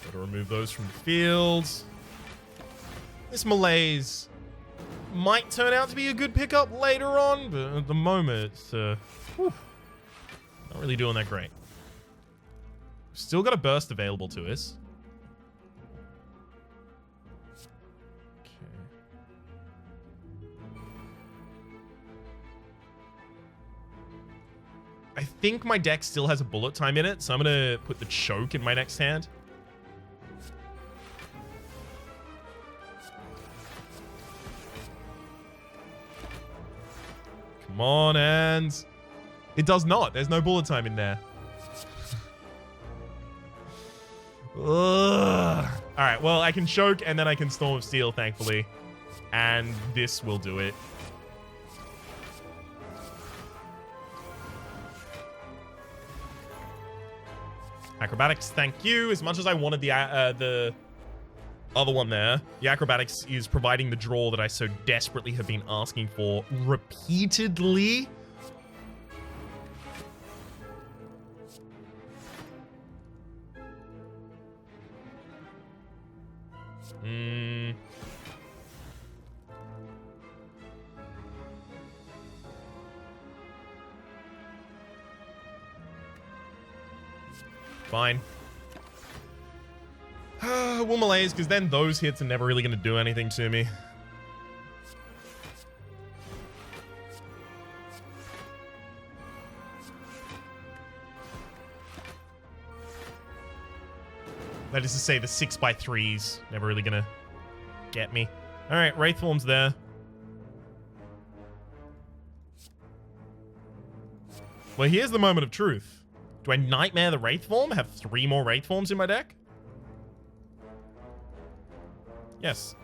Gotta remove those from the field. This malaise might turn out to be a good pickup later on, but at the moment, it's not really doing that great. Still got a burst available to us. Okay. I think my deck still has a bullet time in it, so I'm gonna put the choke in my next hand. Come on, and it does not. There's no bullet time in there. Ugh. All right, well, I can choke and then I can Storm of Steel, thankfully. And this will do it. Acrobatics, thank you. As much as I wanted the other one there, the Acrobatics is providing the draw that I so desperately have been asking for repeatedly. Fine. We'll malaise, because then those hits are never really going to do anything to me. That is to say, the 6x3s never really going to get me. All right, Wraith Form's there. Well, here's the moment of truth. Do I Nightmare the Wraith Form? Have 3 more Wraith Forms in my deck? Yes.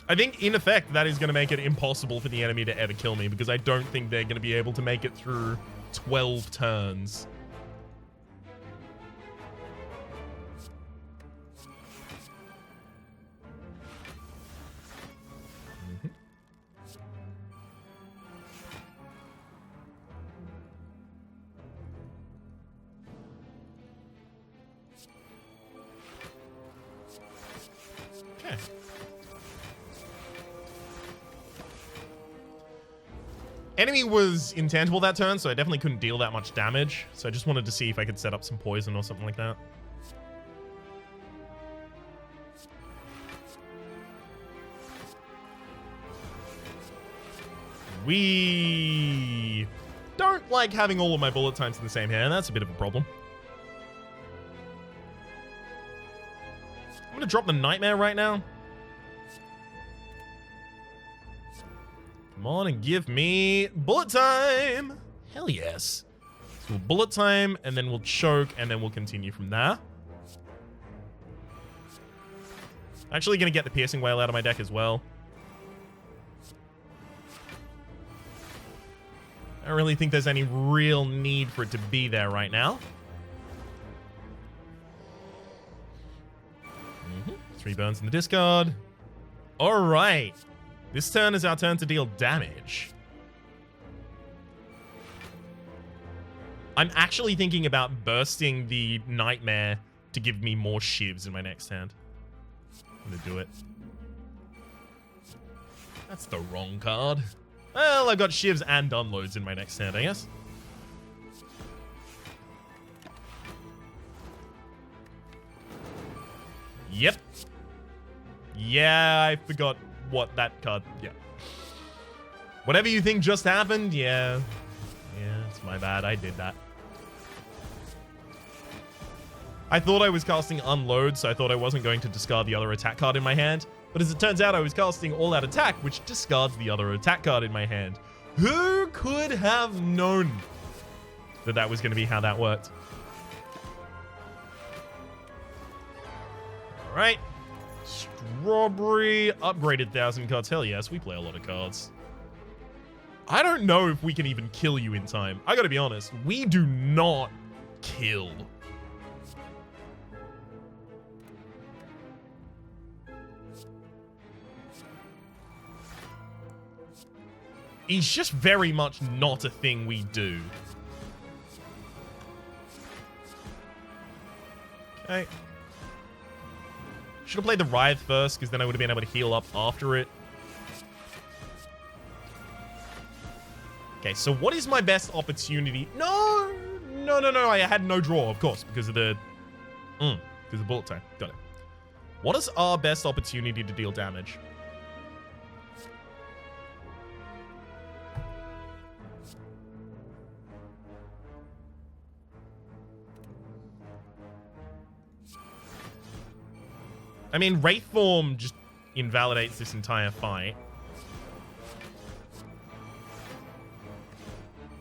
I think, in effect, that is going to make it impossible for the enemy to ever kill me, because I don't think they're going to be able to make it through 12 turns. Enemy was intangible that turn, so I definitely couldn't deal that much damage. So I just wanted to see if I could set up some poison or something like that. We don't like having all of my bullet times in the same hand. That's a bit of a problem. I'm going to drop the Nightmare right now. Come on and give me bullet time. Hell yes. So we'll bullet time, and then we'll choke, and then we'll continue from there. Actually going to get the Piercing Wail out of my deck as well. I don't really think there's any real need for it to be there right now. 3 burns in the discard. All right. This turn is our turn to deal damage. I'm actually thinking about bursting the Nightmare to give me more shivs in my next hand. I'm gonna do it. That's the wrong card. Well, I've got shivs and unloads in my next hand, I guess. Yep. Yeah, I forgot what that card... Yeah. Whatever you think just happened, yeah. Yeah, it's my bad. I did that. I thought I was casting Unload, so I thought I wasn't going to discard the other attack card in my hand. But as it turns out, I was casting All Out Attack, which discards the other attack card in my hand. Who could have known that that was going to be how that worked? All right. Strawberry. Upgraded 1,000 cards. Hell yes, we play a lot of cards. I don't know if we can even kill you in time. I gotta be honest. We do not kill. It's just very much not a thing we do. Okay. Should have played the Writhe first, because then I would have been able to heal up after it. Okay, so what is my best opportunity? No! I had no draw, of course, because of the... because of the bullet time. Got it. What is our best opportunity to deal damage? I mean, Wraith Form just invalidates this entire fight.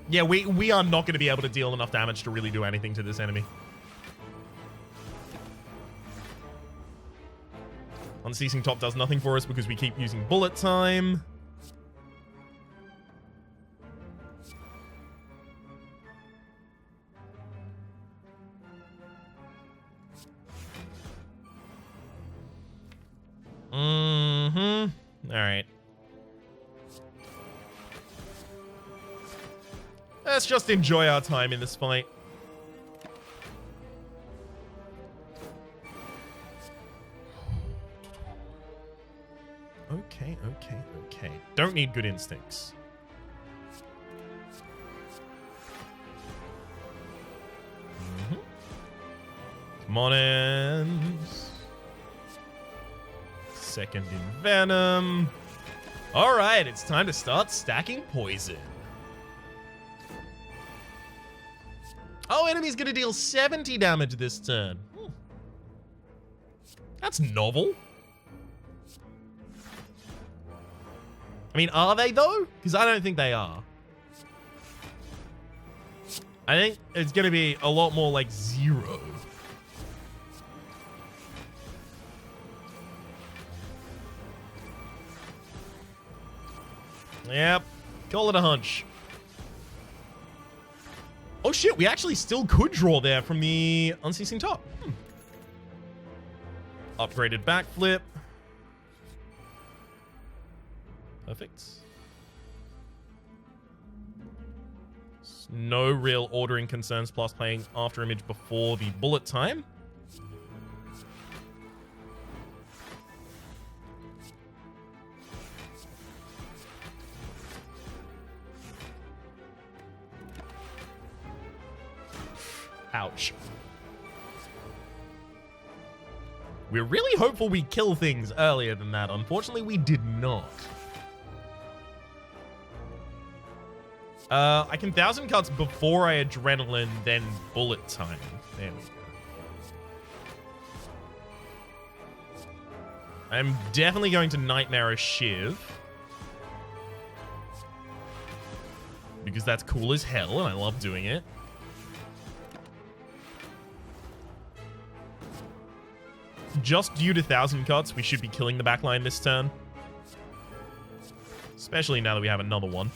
Yeah, we are not going to be able to deal enough damage to really do anything to this enemy. Unceasing Top does nothing for us because we keep using bullet time. All right. Let's just enjoy our time in this fight. Okay. Don't need good instincts. Come on in. Second in Venom. All right, it's time to start stacking poison. Oh, enemy's gonna deal 70 damage this turn. That's novel. I mean, are they though? Because I don't think they are. I think it's gonna be a lot more like 0. Yep. Call it a hunch. Oh shit, we actually still could draw there from the Unceasing Top. Upgraded backflip. Perfect. No real ordering concerns plus playing After Image before the bullet time. Ouch. We're really hopeful we kill things earlier than that. Unfortunately, we did not. I can 1,000 cuts before I adrenaline, then bullet time. There we go. I'm definitely going to Nightmare a Shiv. Because that's cool as hell, and I love doing it. Just due to 1,000 cuts, we should be killing the backline this turn. Especially now that we have another one.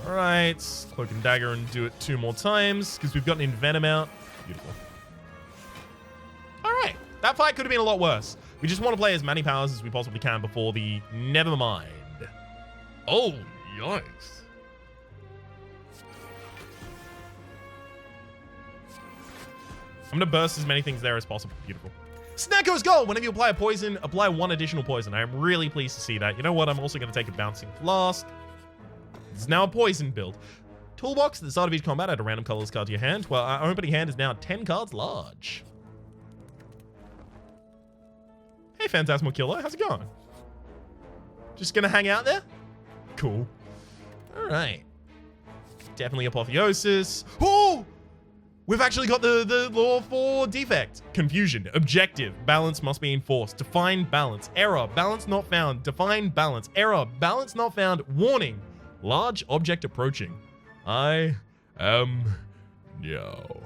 Alright, Cloak and Dagger and do it 2 more times, because we've gotten Envenom out. Beautiful. Alright, that fight could have been a lot worse. We just want to play as many powers as we possibly can before the Nevermind. Oh, yikes. I'm going to burst as many things there as possible. Beautiful. Snacko's goal! Whenever you apply a poison, apply 1 additional poison. I am really pleased to see that. You know what? I'm also going to take a Bouncing Flask. It's now a poison build. Toolbox, at the start of each combat, add a random colorless card to your hand. Well, our opening hand is now 10 cards large. Hey, Phantasmal Killer. How's it going? Just going to hang out there? Cool. All right. Definitely Apotheosis. Oh! We've actually got the law for defect. Confusion. Objective. Balance must be enforced. Define balance. Error. Balance not found. Define balance. Error. Balance not found. Warning. Large object approaching. I am no.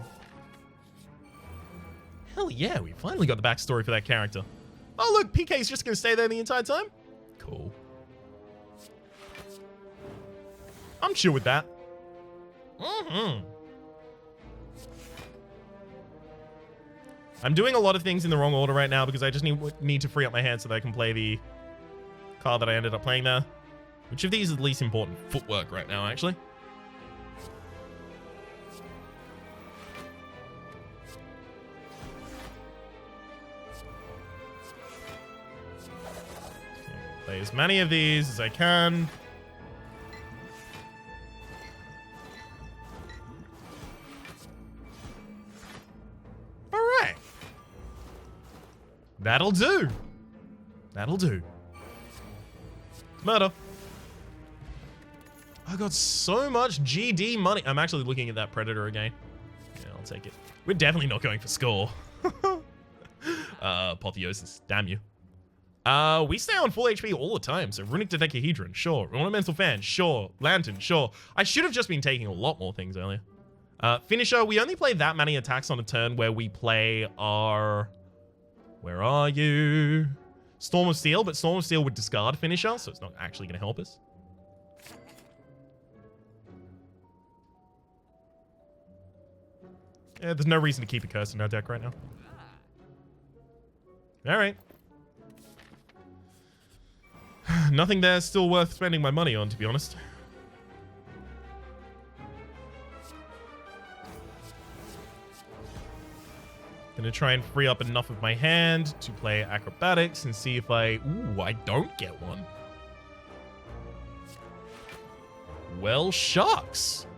Hell yeah, we finally got the backstory for that character. Oh look, PK's just going to stay there the entire time? Cool. I'm chill with that. I'm doing a lot of things in the wrong order right now because I just need to free up my hand so that I can play the card that I ended up playing there. Which of these is the least important? Footwork right now, actually. Play as many of these as I can. All right. That'll do. That'll do. Murder. I got so much GD money. I'm actually looking at that Predator again. Yeah, I'll take it. We're definitely not going for score. Apotheosis. Damn you. We stay on full HP all the time. So Runic Dodecahedron, sure. Ornamental Fan, sure. Lantern, sure. I should have just been taking a lot more things earlier. Finisher, we only play that many attacks on a turn where we play our... Where are you? Storm of Steel, but Storm of Steel would discard Finisher, so it's not actually going to help us. Yeah, there's no reason to keep a curse in our deck right now. Alright. Nothing there's still worth spending my money on, to be honest. Gonna try and free up enough of my hand to play Acrobatics and see if I... Ooh, I don't get one. Well, shucks.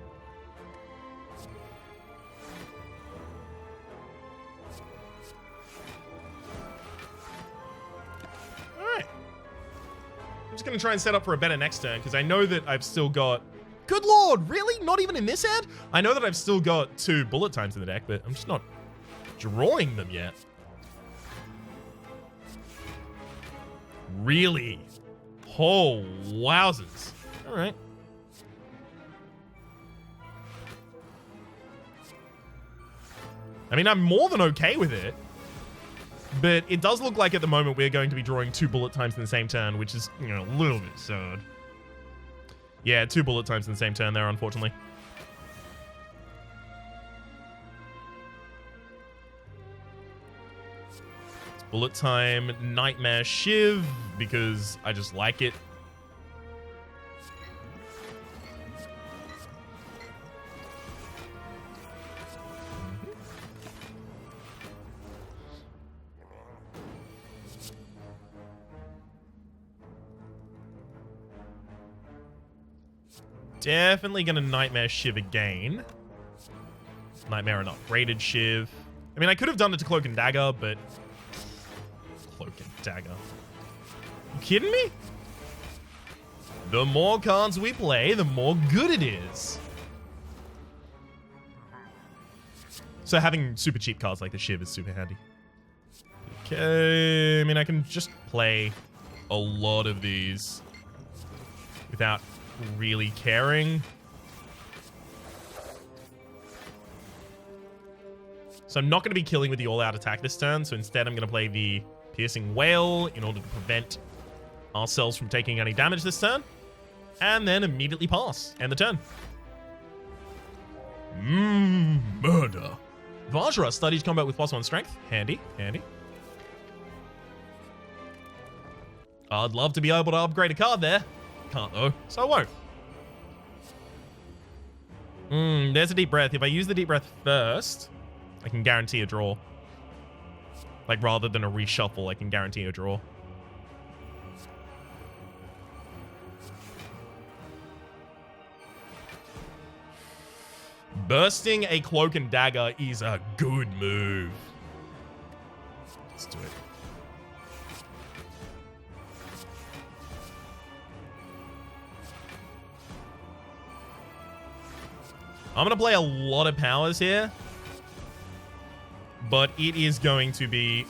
I'm just going to try and set up for a better next turn, because I know that I've still got... Good lord, really? Not even in this hand? I know that I've still got 2 bullet times in the deck, but I'm just not drawing them yet. Really? Oh, wowzers. All right. I mean, I'm more than okay with it. But it does look like at the moment we're going to be drawing 2 bullet times in the same turn, which is, you know, a little bit sad. Yeah, 2 bullet times in the same turn there, unfortunately. It's bullet time, Nightmare Shiv, because I just like it. Definitely gonna Nightmare Shiv again. Nightmare an upgraded Shiv. I mean, I could have done it to Cloak and Dagger, but Cloak and Dagger. You kidding me? The more cards we play, the more good it is. So having super cheap cards like the Shiv is super handy. Okay, I mean, I can just play a lot of these without really caring. So I'm not going to be killing with the all-out attack this turn, so instead I'm going to play the Piercing Wail in order to prevent ourselves from taking any damage this turn, and then immediately pass. End the turn. Murder. Vajra studies combat with +1 strength. Handy, handy. I'd love to be able to upgrade a card there. Can't though, so I won't. There's a deep breath. If I use the deep breath first, I can guarantee a draw. Like, rather than a reshuffle, I can guarantee a draw. Bursting a Cloak and Dagger is a good move. Let's do it. I'm going to play a lot of powers here, but it is going to be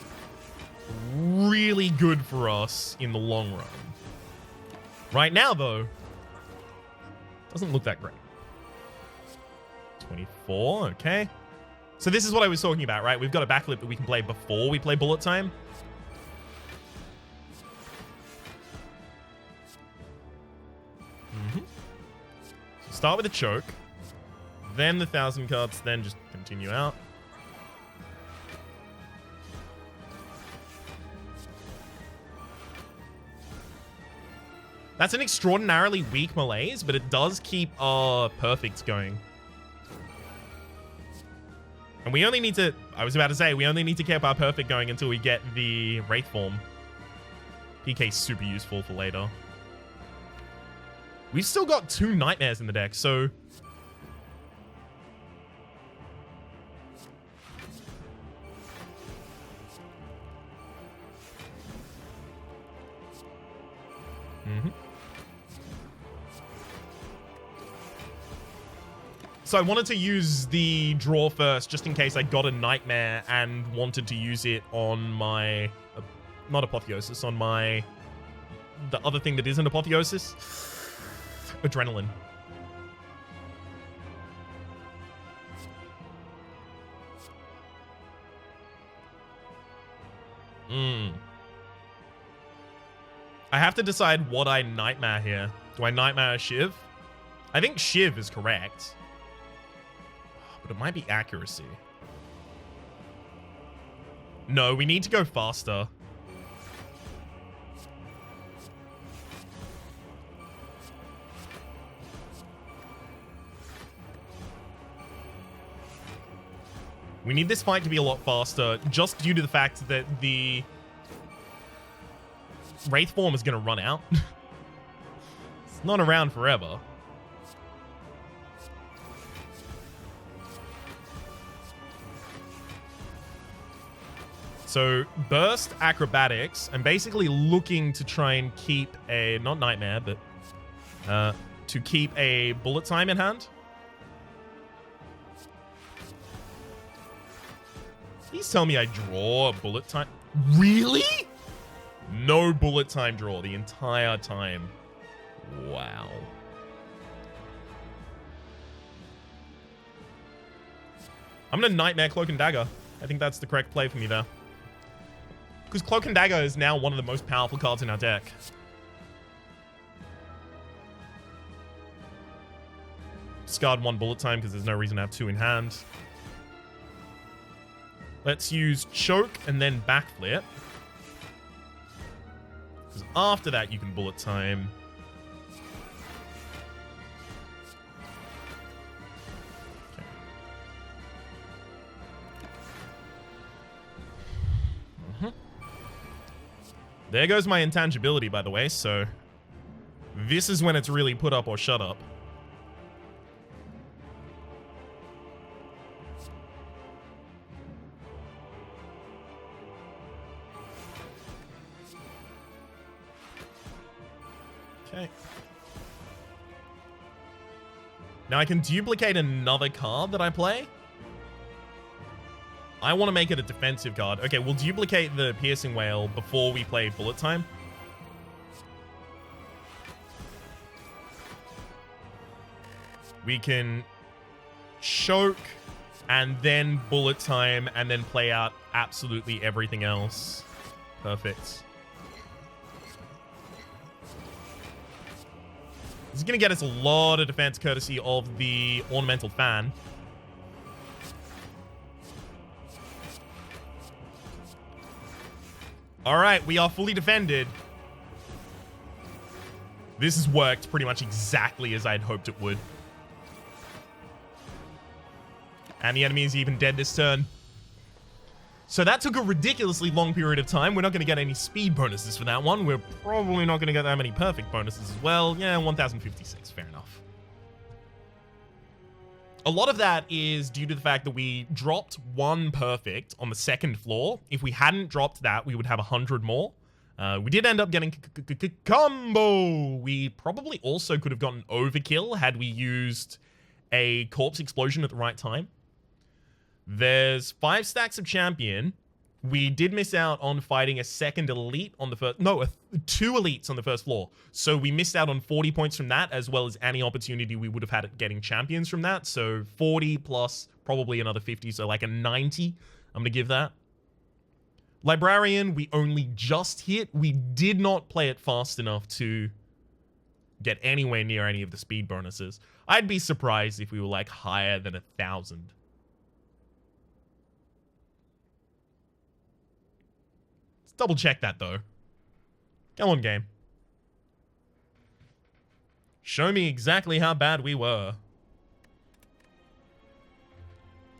really good for us in the long run. Right now, though, doesn't look that great. 24, okay. So this is what I was talking about, right? We've got a backlip that we can play before we play Bullet Time. So start with a choke, then the 1,000 cards, then just continue out. That's an extraordinarily weak malaise, but it does keep our perfects going. And we only need to, I was about to say, we only need to keep our perfect going until we get the Wraith form. PK's super useful for later. We've still got 2 Nightmares in the deck, so... So I wanted to use the draw first, just in case I got a Nightmare and wanted to use it on my... not Apotheosis, on my... the other thing that isn't Apotheosis. Adrenaline. I have to decide what I Nightmare here. Do I Nightmare Shiv? I think Shiv is correct. But it might be accuracy. No, we need to go faster. We need this fight to be a lot faster, just due to the fact that the Wraith form is going to run out. It's not around forever. So, burst acrobatics. I'm basically looking to try and keep a, not Nightmare, but to keep a Bullet Time in hand. Please tell me I draw a Bullet Time. Really? No Bullet Time draw the entire time. Wow. I'm gonna Nightmare Cloak and Dagger. I think that's the correct play for me there. Because Cloak and Dagger is now one of the most powerful cards in our deck. Discard 1 Bullet Time because there's no reason to have 2 in hand. Let's use Choke and then Backflip. Because after that you can Bullet Time. There goes my intangibility, by the way, so this is when it's really put up or shut up. Okay. Now I can duplicate another card that I play. I want to make it a defensive card. Okay, we'll duplicate the Piercing Whale before we play Bullet Time. We can choke and then Bullet Time and then play out absolutely everything else. Perfect. This is going to get us a lot of defense courtesy of the Ornamental Fan. All right, we are fully defended. This has worked pretty much exactly as I'd hoped it would. And the enemy is even dead this turn. So that took a ridiculously long period of time. We're not going to get any speed bonuses for that one. We're probably not going to get that many perfect bonuses as well. Yeah, 1056, fair enough. A lot of that is due to the fact that we dropped one perfect on the second floor. If we hadn't dropped that, we would have 100 more. We did end up getting combo. We probably also could have gotten overkill had we used a corpse explosion at the right time. There's 5 stacks of champion. We did miss out on fighting a second elite on the first... No, 2 elites on the first floor. So we missed out on 40 points from that, as well as any opportunity we would have had at getting champions from that. So 40 plus probably another 50, so like a 90. I'm going to give that. Librarian, we only just hit. We did not play it fast enough to get anywhere near any of the speed bonuses. I'd be surprised if we were like higher than 1,000. Double check that though. Come on, game. Show me exactly how bad we were.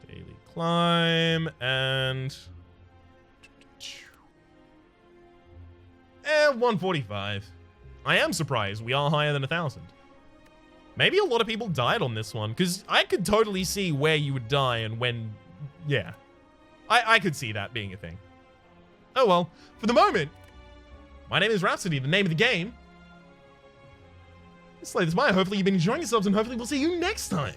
Daily climb and 145. I am surprised we are higher than 1,000. Maybe a lot of people died on this one, because I could totally see where you would die and when. Yeah, I could see that being a thing. Oh well, for the moment, my name is Rhapsody, the name of the game. Slay the Spire. Hopefully you've been enjoying yourselves, and hopefully we'll see you next time.